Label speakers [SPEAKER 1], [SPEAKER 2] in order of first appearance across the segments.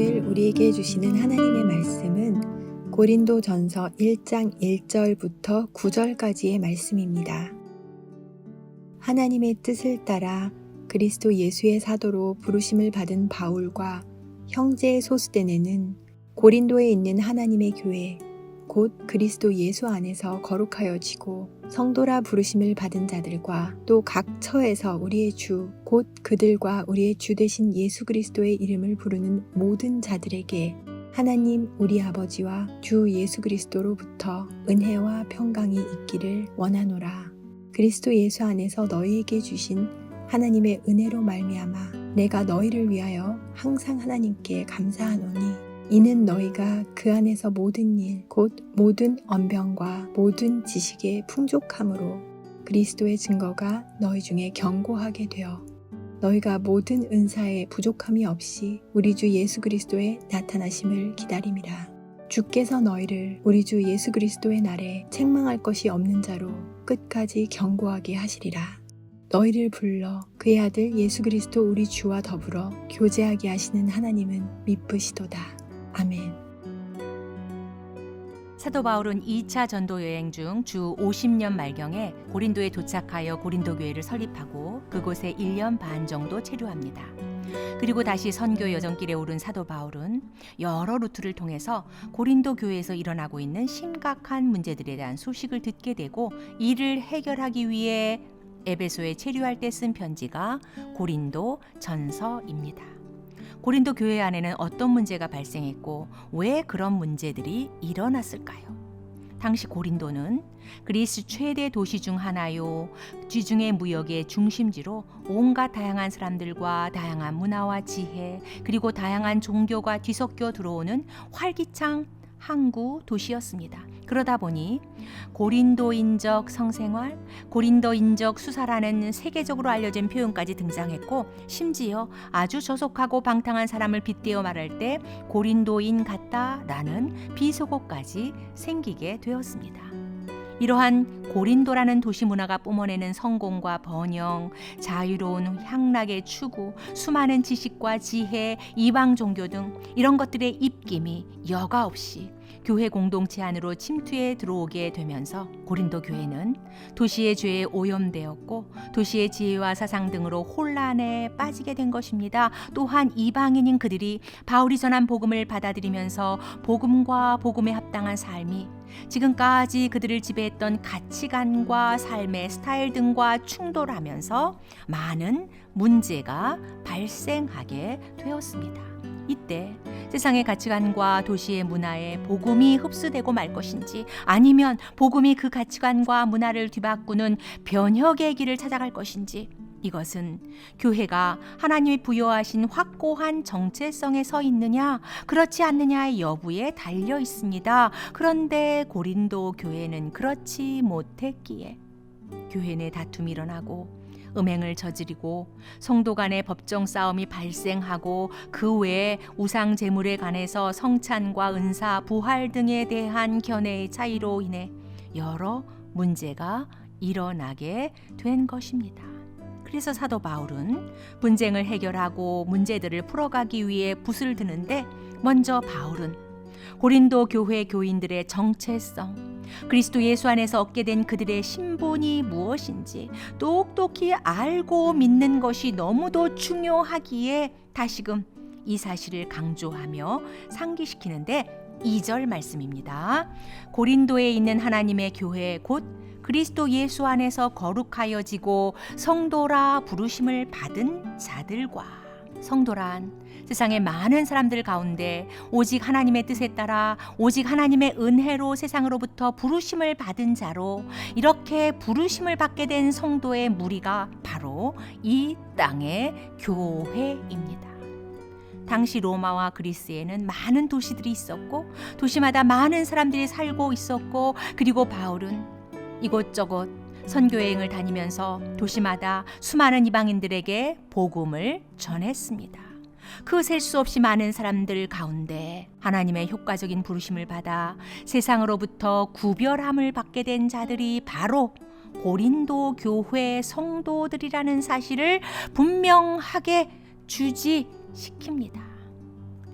[SPEAKER 1] 오늘 우리에게 주시는 하나님의 말씀은 고린도전서 1장 1절부터 9절까지의 말씀입니다. 하나님의 뜻을 따라 그리스도 예수의 사도로 부르심을 받은 바울과 형제 소스데네는 고린도에 있는 하나님의 교회 곧 그리스도 예수 안에서 거룩하여지고 성도라 부르심을 받은 자들과 또 각 처에서 우리의 주 곧 그들과 우리의 주 되신 예수 그리스도의 이름을 부르는 모든 자들에게 하나님 우리 아버지와 주 예수 그리스도로부터 은혜와 평강이 있기를 원하노라. 그리스도 예수 안에서 너희에게 주신 하나님의 은혜로 말미암아 내가 너희를 위하여 항상 하나님께 감사하노니 이는 너희가 그 안에서 모든 일 곧 모든 언변과 모든 지식의 풍족함으로 그리스도의 증거가 너희 중에 견고하게 되어 너희가 모든 은사에 부족함이 없이 우리 주 예수 그리스도의 나타나심을 기다림이라. 주께서 너희를 우리 주 예수 그리스도의 날에 책망할 것이 없는 자로 끝까지 견고하게 하시리라. 너희를 불러 그의 아들 예수 그리스도 우리 주와 더불어 교제하게 하시는 하나님은 미쁘시도다. 아멘.
[SPEAKER 2] 사도 바울은 2차 전도 여행 중 주 50년 말경에 고린도에 도착하여 고린도 교회를 설립하고 그곳에 1년 반 정도 체류합니다. 그리고 다시 선교 여정길에 오른 사도 바울은 여러 루트를 통해서 고린도 교회에서 일어나고 있는 심각한 문제들에 대한 소식을 듣게 되고 이를 해결하기 위해 에베소에 체류할 때 쓴 편지가 고린도 전서입니다. 고린도 교회 안에는 어떤 문제가 발생했고 왜 그런 문제들이 일어났을까요? 당시 고린도는 그리스 최대 도시 중 하나요. 지중해 무역의 중심지로 온갖 다양한 사람들과 다양한 문화와 지혜 그리고 다양한 종교가 뒤섞여 들어오는 활기찬 항구 도시였습니다. 그러다 보니 고린도인적 성생활, 고린도인적 수사라는 세계적으로 알려진 표현까지 등장했고 심지어 아주 저속하고 방탕한 사람을 빗대어 말할 때 고린도인 같다라는 비속어까지 생기게 되었습니다. 이러한 고린도라는 도시 문화가 뿜어내는 성공과 번영, 자유로운 향락의 추구, 수많은 지식과 지혜, 이방 종교 등 이런 것들의 입김이 여과 없이 교회 공동체 안으로 침투해 들어오게 되면서 고린도 교회는 도시의 죄에 오염되었고 도시의 지혜와 사상 등으로 혼란에 빠지게 된 것입니다. 또한 이방인인 그들이 바울이 전한 복음을 받아들이면서 복음과 복음에 합당한 삶이 지금까지 그들을 지배했던 가치관과 삶의 스타일 등과 충돌하면서 많은 문제가 발생하게 되었습니다. 이때 세상의 가치관과 도시의 문화에 복음이 흡수되고 말 것인지 아니면 복음이 그 가치관과 문화를 뒤바꾸는 변혁의 길을 찾아갈 것인지 이것은 교회가 하나님이 부여하신 확고한 정체성에 서 있느냐 그렇지 않느냐의 여부에 달려 있습니다. 그런데 고린도 교회는 그렇지 못했기에 교회 내 다툼이 일어나고 음행을 저지르고 성도 간의 법정 싸움이 발생하고 그 외에 우상 제물에 관해서 성찬과 은사, 부활 등에 대한 견해의 차이로 인해 여러 문제가 일어나게 된 것입니다. 그래서 사도 바울은 분쟁을 해결하고 문제들을 풀어가기 위해 붓을 드는데 먼저 바울은 고린도 교회 교인들의 정체성, 그리스도 예수 안에서 얻게 된 그들의 신분이 무엇인지 똑똑히 알고 믿는 것이 너무도 중요하기에 다시금 이 사실을 강조하며 상기시키는데 2절 말씀입니다. 고린도에 있는 하나님의 교회 곧 그리스도 예수 안에서 거룩하여지고 성도라 부르심을 받은 자들과 성도란 세상의 많은 사람들 가운데 오직 하나님의 뜻에 따라 오직 하나님의 은혜로 세상으로부터 부르심을 받은 자로 이렇게 부르심을 받게 된 성도의 무리가 바로 이 땅의 교회입니다. 당시 로마와 그리스에는 많은 도시들이 있었고 도시마다 많은 사람들이 살고 있었고 그리고 바울은 이곳저곳 선교여행을 다니면서 도시마다 수많은 이방인들에게 복음을 전했습니다. 그 셀 수 없이 많은 사람들 가운데 하나님의 효과적인 부르심을 받아 세상으로부터 구별함을 받게 된 자들이 바로 고린도 교회 성도들이라는 사실을 분명하게 주지시킵니다.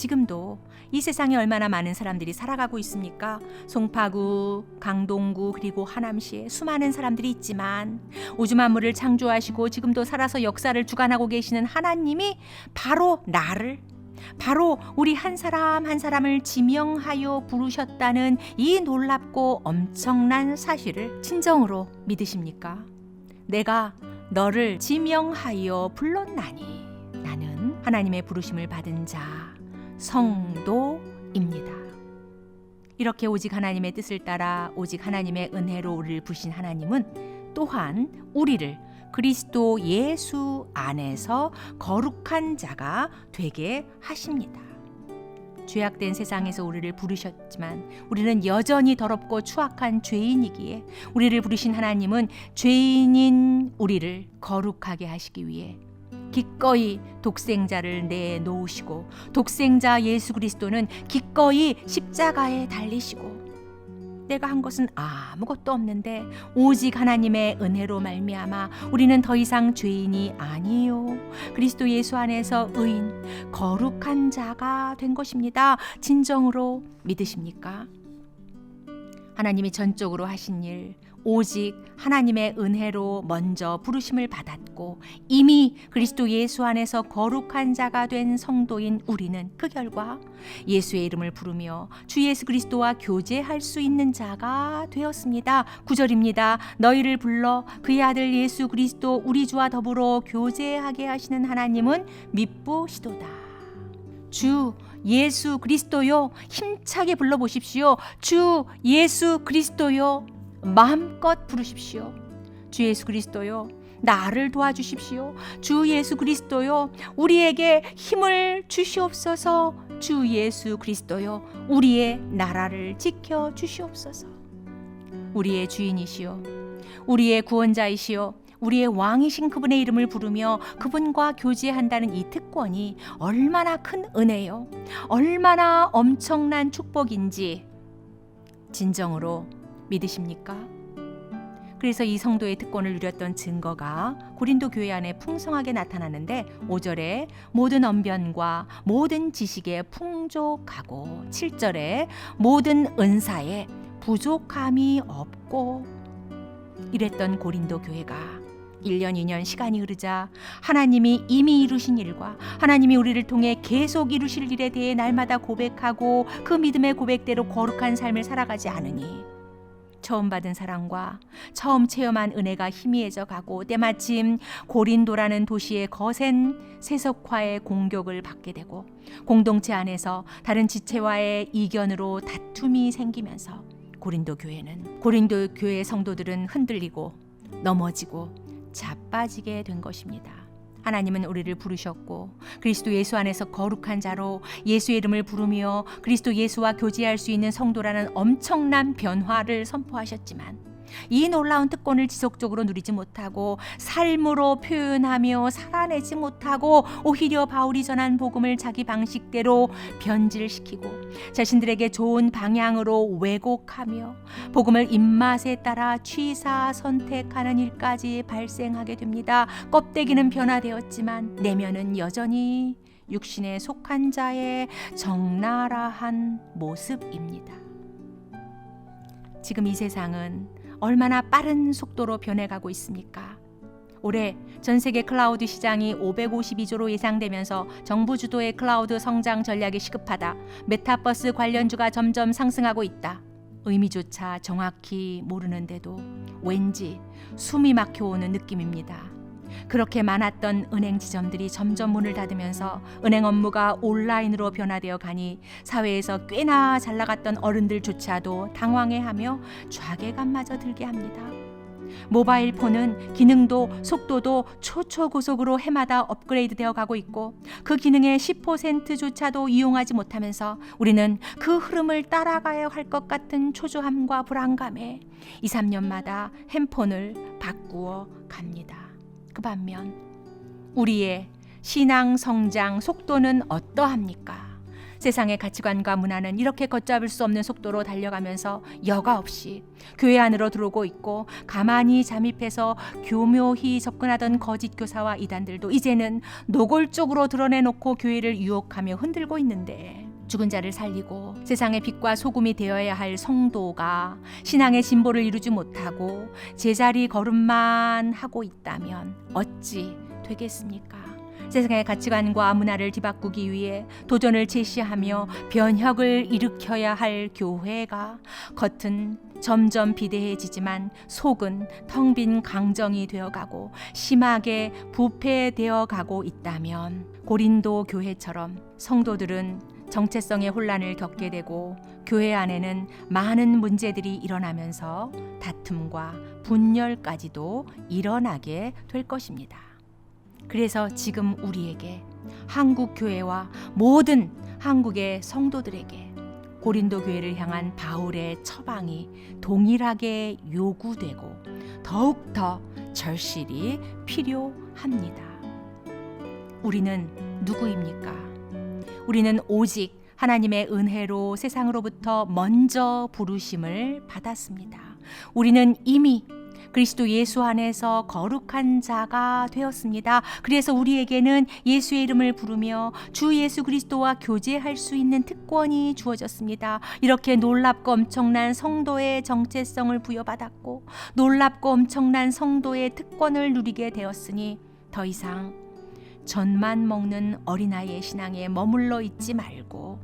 [SPEAKER 2] 지금도 이 세상에 얼마나 많은 사람들이 살아가고 있습니까? 송파구, 강동구 그리고 하남시에 수많은 사람들이 있지만 우주 만물을 창조하시고 지금도 살아서 역사를 주관하고 계시는 하나님이 바로 나를, 바로 우리 한 사람 한 사람을 지명하여 부르셨다는 이 놀랍고 엄청난 사실을 진정으로 믿으십니까? 내가 너를 지명하여 불렀나니 나는 하나님의 부르심을 받은 자 성도입니다. 이렇게 오직 하나님의 뜻을 따라 오직 하나님의 은혜로 우리를 부르신 하나님은 또한 우리를 그리스도 예수 안에서 거룩한 자가 되게 하십니다. 죄악된 세상에서 우리를 부르셨지만 우리는 여전히 더럽고 추악한 죄인이기에 우리를 부르신 하나님은 죄인인 우리를 거룩하게 하시기 위해 기꺼이 독생자를 내놓으시고 독생자 예수 그리스도는 기꺼이 십자가에 달리시고 내가 한 것은 아무것도 없는데 오직 하나님의 은혜로 말미암아 우리는 더 이상 죄인이 아니요 그리스도 예수 안에서 의인 거룩한 자가 된 것입니다. 진정으로 믿으십니까? 하나님이 전적으로 하신 일 오직 하나님의 은혜로 먼저 부르심을 받았고 이미 그리스도 예수 안에서 거룩한 자가 된 성도인 우리는 그 결과 예수의 이름을 부르며 주 예수 그리스도와 교제할 수 있는 자가 되었습니다. 9절입니다. 너희를 불러 그의 아들 예수 그리스도 우리 주와 더불어 교제하게 하시는 하나님은 미쁘시도다. 주 예수 그리스도요, 힘차게 불러보십시오. 주 예수 그리스도요, 마음껏 부르십시오. 주 예수 그리스도요, 나를 도와주십시오. 주 예수 그리스도요, 우리에게 힘을 주시옵소서. 주 예수 그리스도요, 우리의 나라를 지켜 주시옵소서. 우리의 주인이시요, 우리의 구원자이시요, 우리의 왕이신 그분의 이름을 부르며 그분과 교제한다는 이 특권이 얼마나 큰 은혜요, 얼마나 엄청난 축복인지 진정으로 믿으십니까? 그래서 이 성도의 특권을 누렸던 증거가 고린도 교회 안에 풍성하게 나타나는데 5절에 모든 언변과 모든 지식에 풍족하고 7절에 모든 은사에 부족함이 없고 이랬던 고린도 교회가 1년 2년 시간이 흐르자 하나님이 이미 이루신 일과 하나님이 우리를 통해 계속 이루실 일에 대해 날마다 고백하고 그 믿음의 고백대로 거룩한 삶을 살아가지 않으니 처음 받은 사랑과 처음 체험한 은혜가 희미해져 가고 때마침 고린도라는 도시의 거센 세속화의 공격을 받게 되고 공동체 안에서 다른 지체와의 이견으로 다툼이 생기면서 고린도 교회 성도들은 흔들리고 넘어지고 자빠지게 된 것입니다. 하나님은 우리를 부르셨고 그리스도 예수 안에서 거룩한 자로 예수의 이름을 부르며 그리스도 예수와 교제할 수 있는 성도라는 엄청난 변화를 선포하셨지만 이 놀라운 특권을 지속적으로 누리지 못하고 삶으로 표현하며 살아내지 못하고 오히려 바울이 전한 복음을 자기 방식대로 변질시키고 자신들에게 좋은 방향으로 왜곡하며 복음을 입맛에 따라 취사 선택하는 일까지 발생하게 됩니다. 껍데기는 변화되었지만 내면은 여전히 육신에 속한 자의 적나라한 모습입니다. 지금 이 세상은 얼마나 빠른 속도로 변해가고 있습니까? 올해 전 세계 클라우드 시장이 552조로 예상되면서 정부 주도의 클라우드 성장 전략이 시급하다. 메타버스 관련주가 점점 상승하고 있다. 의미조차 정확히 모르는데도 왠지 숨이 막혀오는 느낌입니다. 그렇게 많았던 은행 지점들이 점점 문을 닫으면서 은행 업무가 온라인으로 변화되어 가니 사회에서 꽤나 잘 나갔던 어른들조차도 당황해하며 좌괴감마저 들게 합니다. 모바일 폰은 기능도 속도도 초초고속으로 해마다 업그레이드 되어 가고 있고 그 기능의 10%조차도 이용하지 못하면서 우리는 그 흐름을 따라가야 할 것 같은 초조함과 불안감에 2, 3년마다 핸폰을 바꾸어 갑니다. 그 반면 우리의 신앙 성장 속도는 어떠합니까? 세상의 가치관과 문화는 이렇게 걷잡을 수 없는 속도로 달려가면서 여과 없이 교회 안으로 들어오고 있고, 가만히 잠입해서 교묘히 접근하던 거짓 교사와 이단들도 이제는 노골적으로 드러내놓고 교회를 유혹하며 흔들고 있는데, 죽은 자를 살리고 세상의 빛과 소금이 되어야 할 성도가 신앙의 진보를 이루지 못하고 제자리 걸음만 하고 있다면 어찌 되겠습니까? 세상의 가치관과 문화를 뒤바꾸기 위해 도전을 제시하며 변혁을 일으켜야 할 교회가 겉은 점점 비대해지지만 속은 텅 빈 강정이 되어가고 심하게 부패되어 가고 있다면, 고린도 교회처럼 성도들은 정체성의 혼란을 겪게 되고 교회 안에는 많은 문제들이 일어나면서 다툼과 분열까지도 일어나게 될 것입니다. 그래서 지금 우리에게, 한국 교회와 모든 한국의 성도들에게 고린도 교회를 향한 바울의 처방이 동일하게 요구되고 더욱더 절실히 필요합니다. 우리는 누구입니까? 우리는 오직 하나님의 은혜로 세상으로부터 먼저 부르심을 받았습니다. 우리는 이미 그리스도 예수 안에서 거룩한 자가 되었습니다. 그래서 우리에게는 예수의 이름을 부르며 주 예수 그리스도와 교제할 수 있는 특권이 주어졌습니다. 이렇게 놀랍고 엄청난 성도의 정체성을 부여받았고 놀랍고 엄청난 성도의 특권을 누리게 되었으니 더 이상 젖만 먹는 어린아이의 신앙에 머물러 있지 말고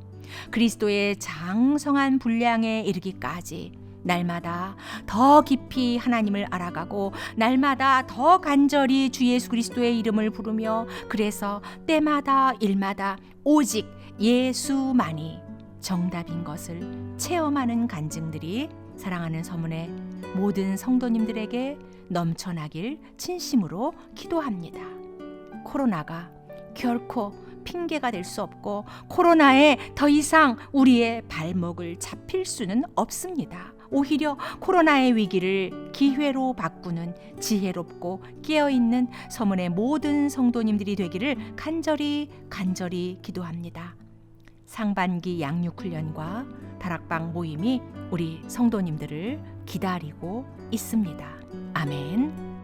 [SPEAKER 2] 그리스도의 장성한 분량에 이르기까지 날마다 더 깊이 하나님을 알아가고 날마다 더 간절히 주 예수 그리스도의 이름을 부르며, 그래서 때마다 일마다 오직 예수만이 정답인 것을 체험하는 간증들이 사랑하는 서문의 모든 성도님들에게 넘쳐나길 진심으로 기도합니다. 코로나가 결코 핑계가 될 수 없고 코로나에 더 이상 우리의 발목을 잡힐 수는 없습니다. 오히려 코로나의 위기를 기회로 바꾸는 지혜롭고 깨어있는 서문의 모든 성도님들이 되기를 간절히 기도합니다. 상반기 양육훈련과 다락방 모임이 우리 성도님들을 기다리고 있습니다. 아멘.